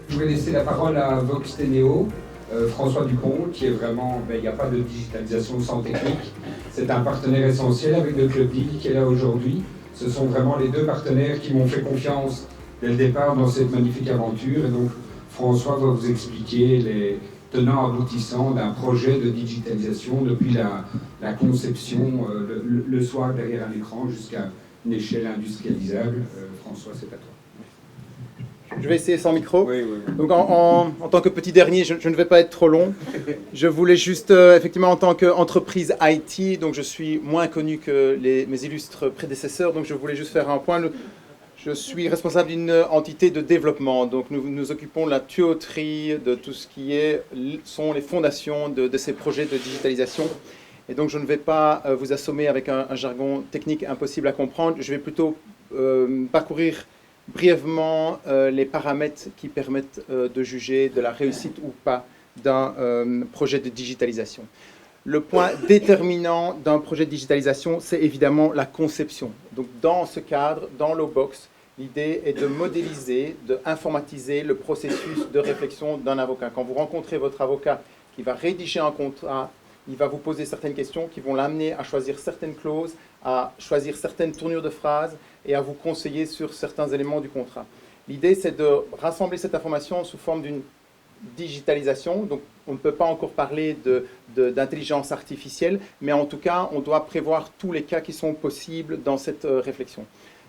Je vais laisser la parole à Vox Teneo, François Ducomte, qui est vraiment, il n'y a pas de digitalisation sans technique. C'est un partenaire essentiel avec le Club DIG qui est là aujourd'hui. Ce sont vraiment les deux partenaires qui m'ont fait confiance dès le départ dans cette magnifique aventure. Et donc, François va vous expliquer les tenants aboutissants d'un projet de digitalisation depuis la conception, le soir derrière un écran jusqu'à une échelle industrialisable. François, c'est à toi. Je vais essayer sans micro. Oui, oui, oui. Donc en tant que petit dernier, je ne vais pas être trop long. Je voulais juste, effectivement, en tant qu'entreprise IT, donc je suis moins connu que mes illustres prédécesseurs, donc je voulais juste faire un point. Je suis responsable d'une entité de développement, donc nous nous occupons de la tuyauterie, de tout ce qui sont les fondations de ces projets de digitalisation. Et donc je ne vais pas vous assommer avec un jargon technique impossible à comprendre. Je vais plutôt parcourir brièvement les paramètres qui permettent de juger de la réussite ou pas d'un projet de digitalisation. Le point déterminant d'un projet de digitalisation, c'est évidemment la conception. Donc dans ce cadre, dans Lowbox, l'idée est de modéliser, d'informatiser le processus de réflexion d'un avocat. Quand vous rencontrez votre avocat qui va rédiger un contrat, il va vous poser certaines questions qui vont l'amener à choisir certaines clauses, à choisir certaines tournures de phrases et à vous conseiller sur certains éléments du contrat. L'idée, c'est de rassembler cette information sous forme d'une digitalisation. Donc, on ne peut pas encore parler d'intelligence artificielle, mais en tout cas, on doit prévoir tous les cas qui sont possibles dans cette réflexion.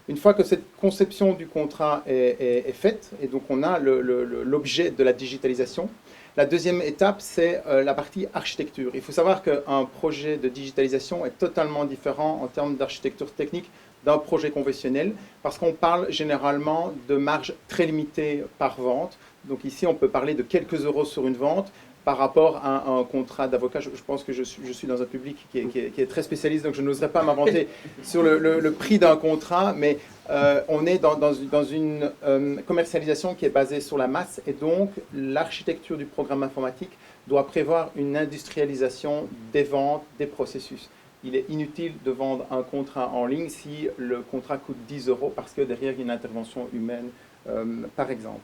Une fois que cette conception du contrat est faite, et donc on a l'objet de la digitalisation, la deuxième étape, c'est la partie architecture. Il faut savoir qu'un projet de digitalisation est totalement différent en termes d'architecture technique d'un projet conventionnel, parce qu'on parle généralement de marge très limitée par vente. Donc ici, on peut parler de quelques euros sur une vente par rapport à un contrat d'avocat. Je pense que je suis dans un public qui est très spécialiste, donc je n'oserais pas m'inventer sur le prix d'un contrat, mais on est dans une commercialisation qui est basée sur la masse, et donc l'architecture du programme informatique doit prévoir une industrialisation des ventes, des processus. Il est inutile de vendre un contrat en ligne si le contrat coûte 10 euros parce que derrière il y a une intervention humaine, par exemple.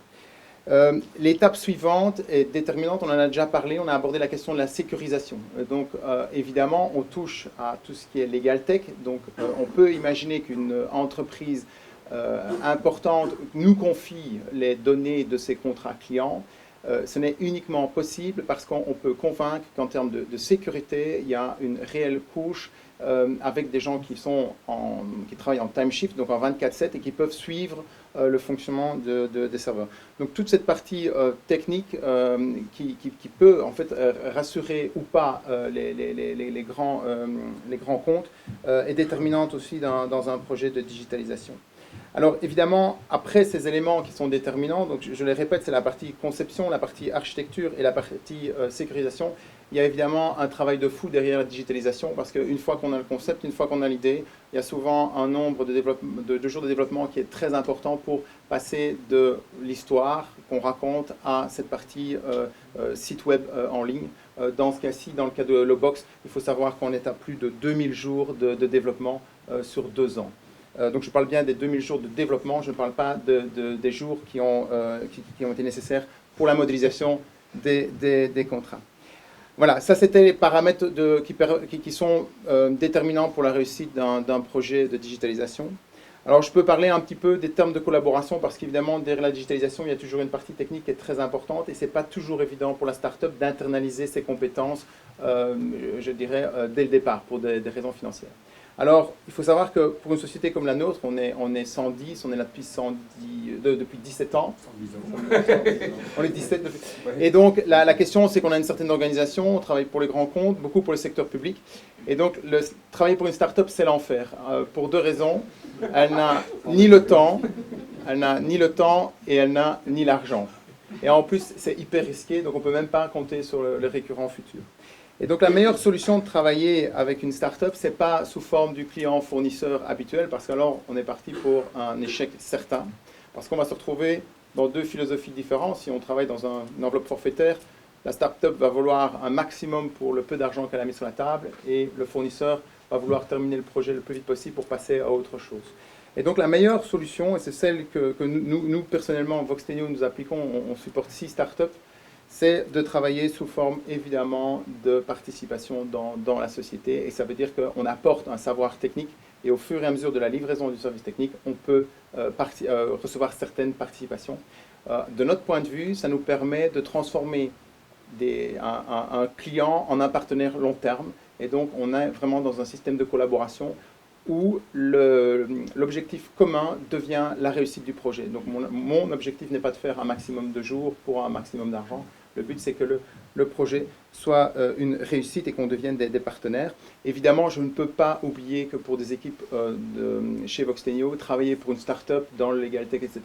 L'étape suivante est déterminante, on en a déjà parlé, on a abordé la question de la sécurisation. Donc évidemment, on touche à tout ce qui est legal tech, donc on peut imaginer qu'une entreprise importante nous confie les données de ses contrats clients. Ce n'est uniquement possible parce qu'on peut convaincre qu'en termes de sécurité, il y a une réelle couche avec des gens qui travaillent en time shift, donc en 24/7, et qui peuvent suivre le fonctionnement des serveurs. Donc toute cette partie technique qui peut en fait rassurer ou pas les grands comptes est déterminante aussi dans un projet de digitalisation. Alors évidemment, après ces éléments qui sont déterminants, donc je les répète, c'est la partie conception, la partie architecture et la partie sécurisation. Il y a évidemment un travail de fou derrière la digitalisation, parce qu'une fois qu'on a le concept, une fois qu'on a l'idée, il y a souvent un nombre de jours de développement qui est très important pour passer de l'histoire qu'on raconte à cette partie site web en ligne. Dans ce cas-ci, dans le cas de Lowbox, il faut savoir qu'on est à plus de 2000 jours de développement sur 2 ans. Donc je parle bien des 2000 jours de développement, je ne parle pas des jours qui ont été nécessaires pour la modélisation des contrats. Voilà, ça c'était les paramètres qui sont déterminants pour la réussite d'un projet de digitalisation. Alors je peux parler un petit peu des termes de collaboration, parce qu'évidemment derrière la digitalisation, il y a toujours une partie technique qui est très importante, et ce n'est pas toujours évident pour la start-up d'internaliser ses compétences, je dirais, dès le départ, pour des raisons financières. Alors, il faut savoir que pour une société comme la nôtre, on est 110, on est là depuis 17 ans. 110 ans. On est 17 depuis. Et donc, la question, c'est qu'on a une certaine organisation, on travaille pour les grands comptes, beaucoup pour le secteur public. Et donc, travailler pour une start-up, c'est l'enfer. Pour 2 raisons. Elle n'a ni le temps et elle n'a ni l'argent. Et en plus, c'est hyper risqué, donc on ne peut même pas compter sur le récurrent futur. Et donc la meilleure solution de travailler avec une start-up, ce n'est pas sous forme du client-fournisseur habituel, parce qu'alors on est parti pour un échec certain, parce qu'on va se retrouver dans 2 philosophies différentes. Si on travaille dans une enveloppe forfaitaire, la start-up va vouloir un maximum pour le peu d'argent qu'elle a mis sur la table, et le fournisseur va vouloir terminer le projet le plus vite possible pour passer à autre chose. Et donc la meilleure solution, et c'est celle que nous, personnellement, Voxtenio, nous appliquons, on supporte 6 startups, c'est de travailler sous forme évidemment de participation dans la société. Et ça veut dire qu'on apporte un savoir technique et au fur et à mesure de la livraison du service technique, on peut recevoir certaines participations. De notre point de vue, ça nous permet de transformer un client en un partenaire long terme. Et donc on est vraiment dans un système de collaboration où l'objectif commun devient la réussite du projet. Donc mon objectif n'est pas de faire un maximum de jours pour un maximum d'argent. Le but, c'est que le projet soit une réussite et qu'on devienne des partenaires. Évidemment, je ne peux pas oublier que pour des équipes chez Voxtenio, travailler pour une start-up dans le legal tech, etc.,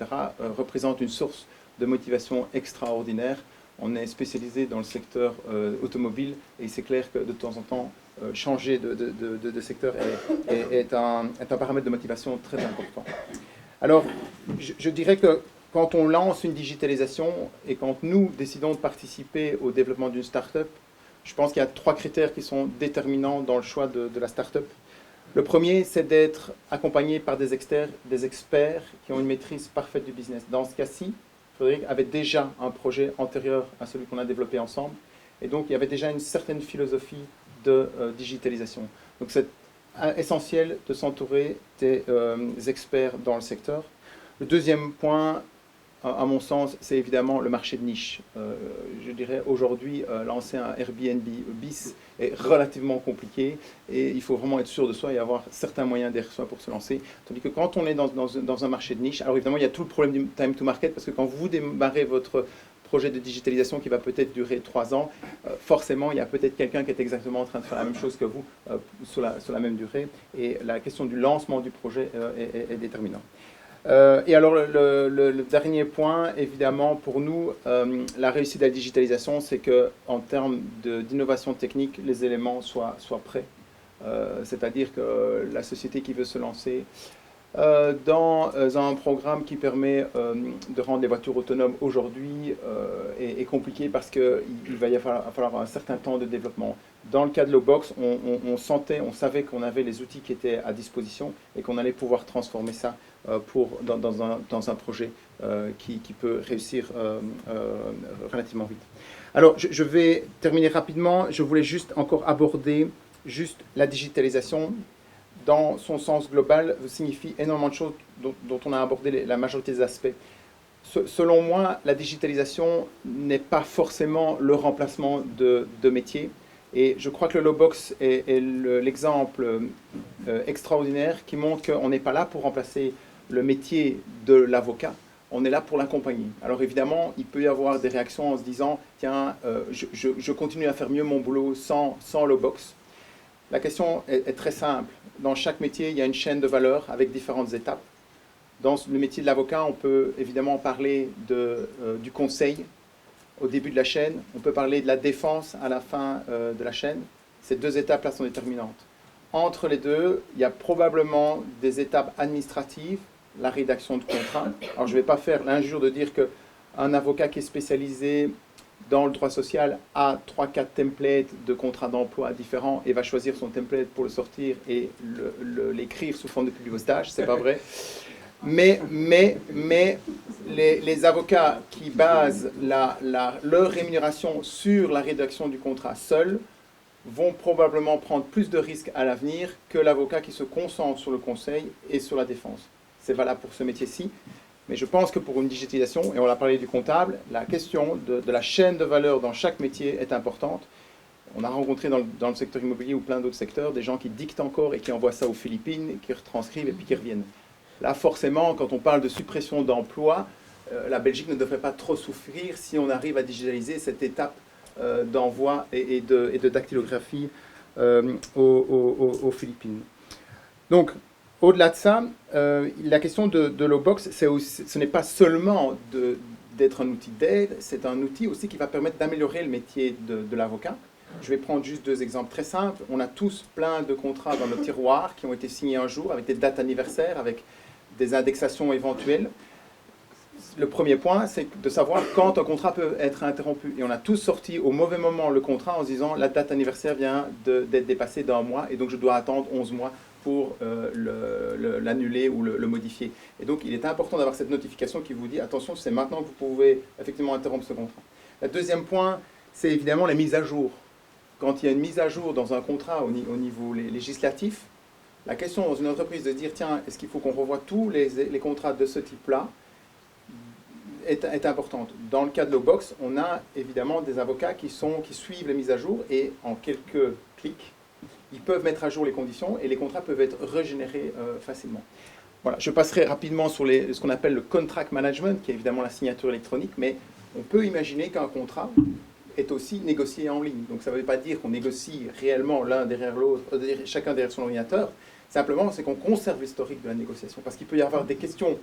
représente une source de motivation extraordinaire. On est spécialisé dans le secteur automobile et c'est clair que de temps en temps, changer de secteur est un paramètre de motivation très important. Alors, je dirais que quand on lance une digitalisation et quand nous décidons de participer au développement d'une start-up, je pense qu'il y a 3 critères qui sont déterminants dans le choix de la start-up. Le premier, c'est d'être accompagné par des experts qui ont une maîtrise parfaite du business. Dans ce cas-ci, Frédéric avait déjà un projet antérieur à celui qu'on a développé ensemble. Et donc, il y avait déjà une certaine philosophie de digitalisation. Donc, c'est essentiel de s'entourer des experts dans le secteur. Le deuxième point, à mon sens, c'est évidemment le marché de niche. Je dirais aujourd'hui, lancer un Airbnb bis est relativement compliqué et il faut vraiment être sûr de soi et avoir certains moyens derrière soi pour se lancer. Tandis que quand on est dans un marché de niche, alors évidemment, il y a tout le problème du time to market parce que quand vous démarrez votre projet de digitalisation qui va peut-être durer 3 ans, forcément, il y a peut-être quelqu'un qui est exactement en train de faire la même chose que vous sur la même durée et la question du lancement du projet est déterminante. Et alors, le dernier point, évidemment, pour nous, la réussite de la digitalisation, c'est qu'en termes d'innovation technique, les éléments soient prêts. C'est-à-dire que la société qui veut se lancer dans un programme qui permet de rendre les voitures autonomes aujourd'hui est compliqué parce qu'il va y falloir un certain temps de développement. Dans le cas de Lobox, on savait qu'on avait les outils qui étaient à disposition et qu'on allait pouvoir transformer ça dans un projet qui peut réussir relativement vite. Alors, je vais terminer rapidement. Je voulais juste encore aborder la digitalisation. Dans son sens global, signifie énormément de choses dont on a abordé la majorité des aspects. Selon moi, la digitalisation n'est pas forcément le remplacement de métiers. Et je crois que le Lobox est l'exemple extraordinaire qui montre qu'on n'est pas là pour remplacer le métier de l'avocat, on est là pour l'accompagner. Alors évidemment, il peut y avoir des réactions en se disant « Tiens, je continue à faire mieux mon boulot sans Lobox ». La question est très simple. Dans chaque métier, il y a une chaîne de valeur avec différentes étapes. Dans le métier de l'avocat, on peut évidemment parler du conseil au début de la chaîne. On peut parler de la défense à la fin de la chaîne. Ces 2 étapes-là sont déterminantes. Entre les deux, il y a probablement des étapes administratives, la rédaction de contrat. Alors je ne vais pas faire l'injure de dire qu'un avocat qui est spécialisé dans le droit social a 3-4 templates de contrats d'emploi différents et va choisir son template pour le sortir et l'écrire sous forme de publipostage. C'est pas vrai. Mais les avocats qui basent leur rémunération sur la rédaction du contrat seul vont probablement prendre plus de risques à l'avenir que l'avocat qui se concentre sur le conseil et sur la défense. C'est valable pour ce métier-ci. Mais je pense que pour une digitalisation, et on a parlé du comptable, la question de la chaîne de valeur dans chaque métier est importante. On a rencontré dans le secteur immobilier ou plein d'autres secteurs des gens qui dictent encore et qui envoient ça aux Philippines, qui retranscrivent et puis qui reviennent. Là, forcément, quand on parle de suppression d'emplois, la Belgique ne devrait pas trop souffrir si on arrive à digitaliser cette étape d'envoi et de dactylographie aux Philippines. Donc, au-delà de ça, la question de Lobox, ce n'est pas seulement d'être un outil d'aide, c'est un outil aussi qui va permettre d'améliorer le métier de l'avocat. Je vais prendre juste 2 exemples très simples. On a tous plein de contrats dans nos tiroirs qui ont été signés un jour avec des dates anniversaires, avec des indexations éventuelles. Le premier point, c'est de savoir quand un contrat peut être interrompu. Et on a tous sorti au mauvais moment le contrat en se disant la date anniversaire vient d'être dépassée d'1 mois et donc je dois attendre 11 mois pour l'annuler ou le modifier. Et donc, il est important d'avoir cette notification qui vous dit « Attention, c'est maintenant que vous pouvez effectivement interrompre ce contrat ». Le deuxième point, c'est évidemment la mise à jour. Quand il y a une mise à jour dans un contrat au niveau législatif, la question dans une entreprise de dire « Tiens, est-ce qu'il faut qu'on revoie tous les contrats de ce type-là » est importante. Dans le cas de Logbox, on a évidemment des avocats qui suivent les mises à jour et en quelques clics, ils peuvent mettre à jour les conditions et les contrats peuvent être régénérés facilement. Voilà, je passerai rapidement sur ce qu'on appelle le contract management, qui est évidemment la signature électronique, mais on peut imaginer qu'un contrat est aussi négocié en ligne. Donc ça ne veut pas dire qu'on négocie réellement l'un derrière l'autre, chacun derrière son ordinateur. Simplement, c'est qu'on conserve l'historique de la négociation. Parce qu'il peut y avoir des questions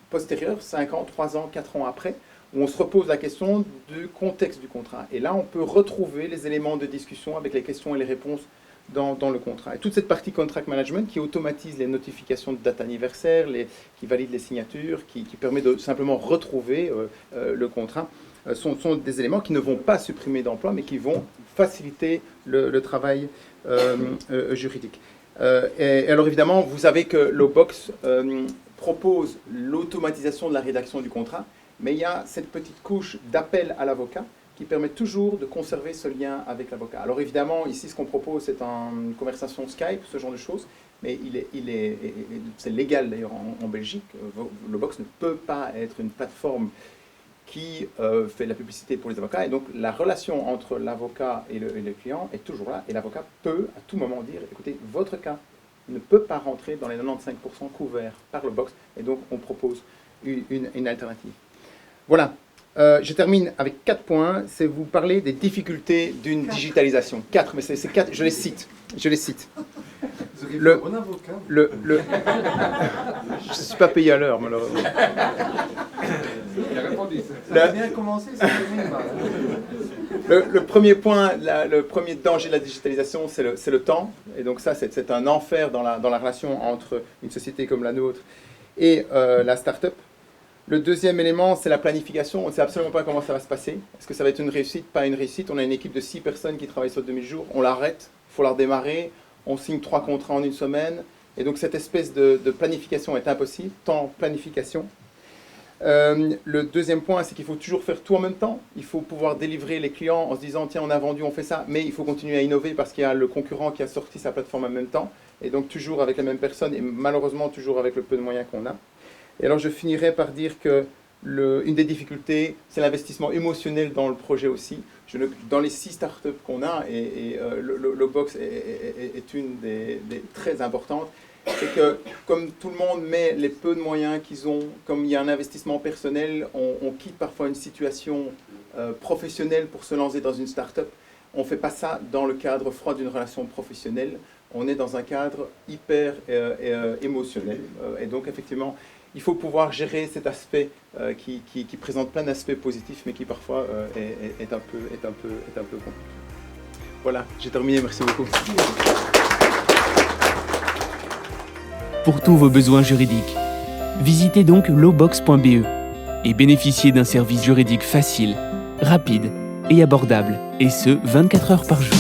postérieures, 5 ans, 3 ans, 4 ans après, où on se repose la question du contexte du contrat. Et là, on peut retrouver les éléments de discussion avec les questions et les réponses dans le contrat. Et toute cette partie contract management qui automatise les notifications de date anniversaire, qui valide les signatures, qui permet de simplement retrouver le contrat, sont des éléments qui ne vont pas supprimer d'emploi, mais qui vont faciliter le travail juridique. Et alors évidemment, vous savez que Logbox propose l'automatisation de la rédaction du contrat, mais il y a cette petite couche d'appel à l'avocat qui permet toujours de conserver ce lien avec l'avocat. Alors évidemment, ici, ce qu'on propose, c'est une conversation Skype, ce genre de choses, mais c'est légal d'ailleurs en Belgique. Logbox ne peut pas être une plateforme qui fait de la publicité pour les avocats, et donc la relation entre l'avocat et le client est toujours là, et l'avocat peut à tout moment dire, écoutez, votre cas ne peut pas rentrer dans les 95% couverts par Logbox, et donc on propose une alternative. Voilà. Je termine avec 4 points. C'est vous parler des difficultés d'une digitalisation. 4, mais c'est 4, je les cite. Vous avez un bon avocat. Je ne suis pas payé à l'heure, malheureusement. Il a répondu. Ça a bien commencé, ça termine mal. Le premier point, le premier danger de la digitalisation, c'est le temps. Et donc ça, c'est un enfer dans la relation entre une société comme la nôtre et la start-up. Le deuxième élément, c'est la planification. On ne sait absolument pas comment ça va se passer. Est-ce que ça va être une réussite, pas une réussite? On a une équipe de 6 personnes qui travaillent sur 2000 jours. On l'arrête, il faut la redémarrer. On signe 3 contrats en une semaine. Et donc cette espèce de planification est impossible, temps planification. Le deuxième point, c'est qu'il faut toujours faire tout en même temps. Il faut pouvoir délivrer les clients en se disant, tiens, on a vendu, on fait ça, mais il faut continuer à innover parce qu'il y a le concurrent qui a sorti sa plateforme en même temps. Et donc toujours avec les mêmes personnes et malheureusement toujours avec le peu de moyens qu'on a. Et alors je finirai par dire que une des difficultés, c'est l'investissement émotionnel dans le projet aussi. Dans les 6 startups qu'on a, et Logbox est une des très importantes, c'est que comme tout le monde met les peu de moyens qu'ils ont, comme il y a un investissement personnel, on quitte parfois une situation professionnelle pour se lancer dans une startup. On ne fait pas ça dans le cadre froid d'une relation professionnelle. On est dans un cadre hyper émotionnel. Et donc effectivement, il faut pouvoir gérer cet aspect qui présente plein d'aspects positifs, mais qui parfois est un peu compliqué. Voilà, j'ai terminé, merci beaucoup. Pour tous vos besoins juridiques, visitez donc logbox.be et bénéficiez d'un service juridique facile, rapide et abordable, et ce 24 heures par jour.